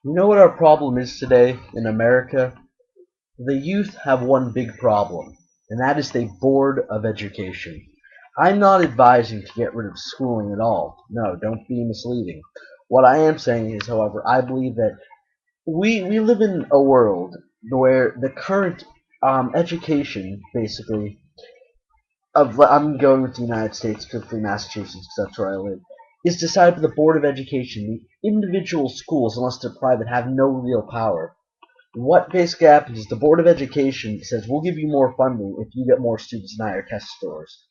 You know what our problem is today in America? The youth have one big problem, and that is they bored of education. I'm not advising to get rid of schooling at all. No, don't be misleading. What I am saying is, however, I believe that we live in a world where the current education, basically, I'm going with the United States, specifically Massachusetts, because that's where I live, is decided by the Board of Education. The individual schools, unless they're private, have no real power. What basically happens is the Board of Education says, we'll give you more funding if you get more students in higher test scores.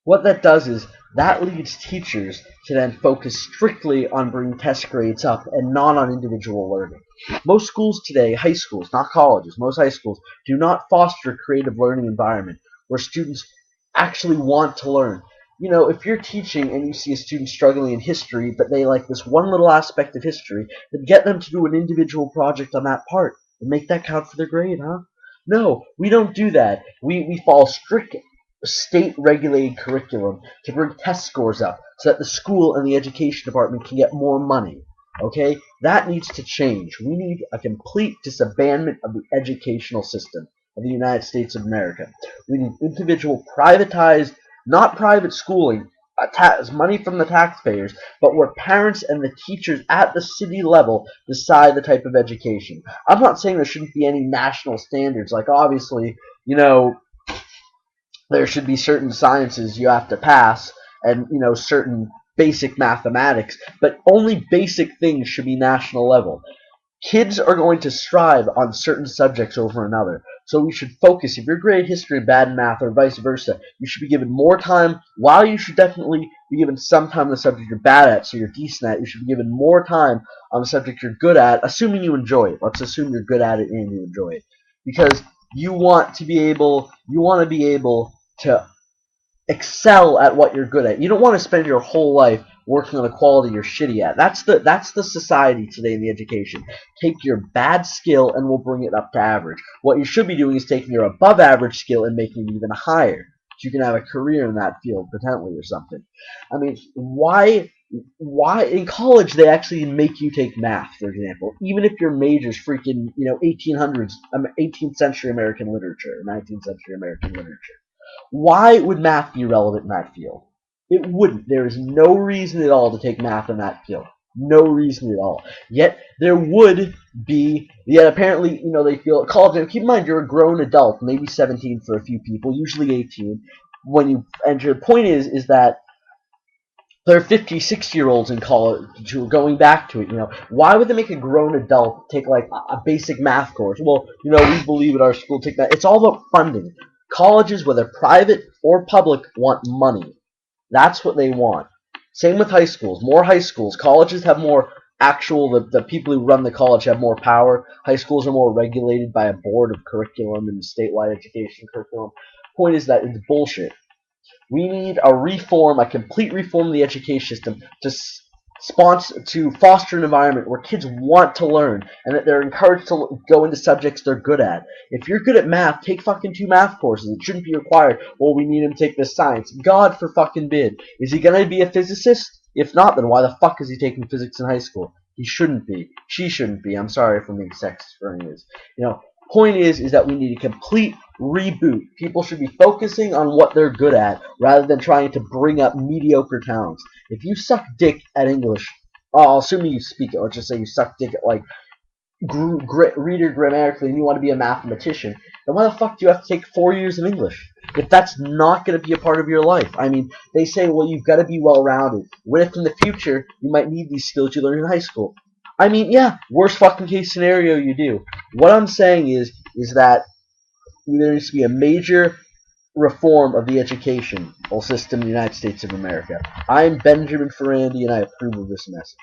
What that does is that leads teachers to then focus strictly on bringing test grades up and not on individual learning. Most schools today, high schools, not colleges, most high schools do not foster a creative learning environment where students actually want to learn. You know, if you're teaching and you see a student struggling in history, but they like this one little aspect of history, then get them to do an individual project on that part and make that count for their grade, huh? No, we don't do that. We follow strict state-regulated curriculum to bring test scores up so that the school and the education department can get more money. Okay? That needs to change. We need a complete disabandonment of the educational system of the United States of America. We need individual privatized, not private schooling, money from the taxpayers, but where parents and the teachers at the city level decide the type of education. I'm not saying there shouldn't be any national standards. Like, obviously, there should be certain sciences you have to pass and certain basic mathematics, but only basic things should be national level. Kids are going to strive on certain subjects over another, so we should focus. If you're great at history and bad in math, or vice versa, you should be given more time. While you should definitely be given some time on the subject you're bad at, so you're decent at, you should be given more time on the subject you're good at, assuming you enjoy it. Let's assume you're good at it and you enjoy it, because you want to be able to excel at what you're good at. You don't want to spend your whole life working on a quality you're shitty at. That's the society today in the education. Take your bad skill and we'll bring it up to average. What you should be doing is taking your above average skill and making it even higher, so you can have a career in that field potentially or something. I mean, why in college they actually make you take math, for example, even if your major's freaking 1800s 18th century American literature, 19th century American literature. Why would math be relevant in that field? It wouldn't. There is no reason at all to take math in that field. No reason at all. Yet there would be. Yet apparently, they feel at college. And keep in mind, you're a grown adult, maybe 17 for a few people, usually 18. When you enter, the point is that there are 50, 60-year-olds in college who are going back to it. Why would they make a grown adult take like a basic math course? Well, we believe at our school take that. It's all about funding. Colleges, whether private or public, want money. That's what they want. Same with high schools. More high schools. Colleges have more the people who run the college have more power. High schools are more regulated by a board of curriculum and statewide education curriculum. Point is that it's bullshit. We need a complete reform of the education system to foster an environment where kids want to learn and that they're encouraged to go into subjects they're good at. If you're good at math, take fucking 2 math courses. It shouldn't be required. Well, we need him to take this science. God for fucking bid. Is he gonna be a physicist? If not, then why the fuck is he taking physics in high school? He shouldn't be. She shouldn't be. I'm sorry if I'm being sexist for any of this. Point is that we need a complete reboot. People should be focusing on what they're good at rather than trying to bring up mediocre talents. If you suck dick at English, assuming you speak it, let's just say you suck dick at like reader grammatically and you want to be a mathematician, then why the fuck do you have to take 4 years of English? If that's not going to be a part of your life. I mean, they say, well, you've got to be well-rounded. What if in the future you might need these skills you learned in high school? I mean, yeah, worst fucking case scenario you do. What I'm saying is that there needs to be a major reform of the educational system in the United States of America. I'm Benjamin Ferrandi, and I approve of this message.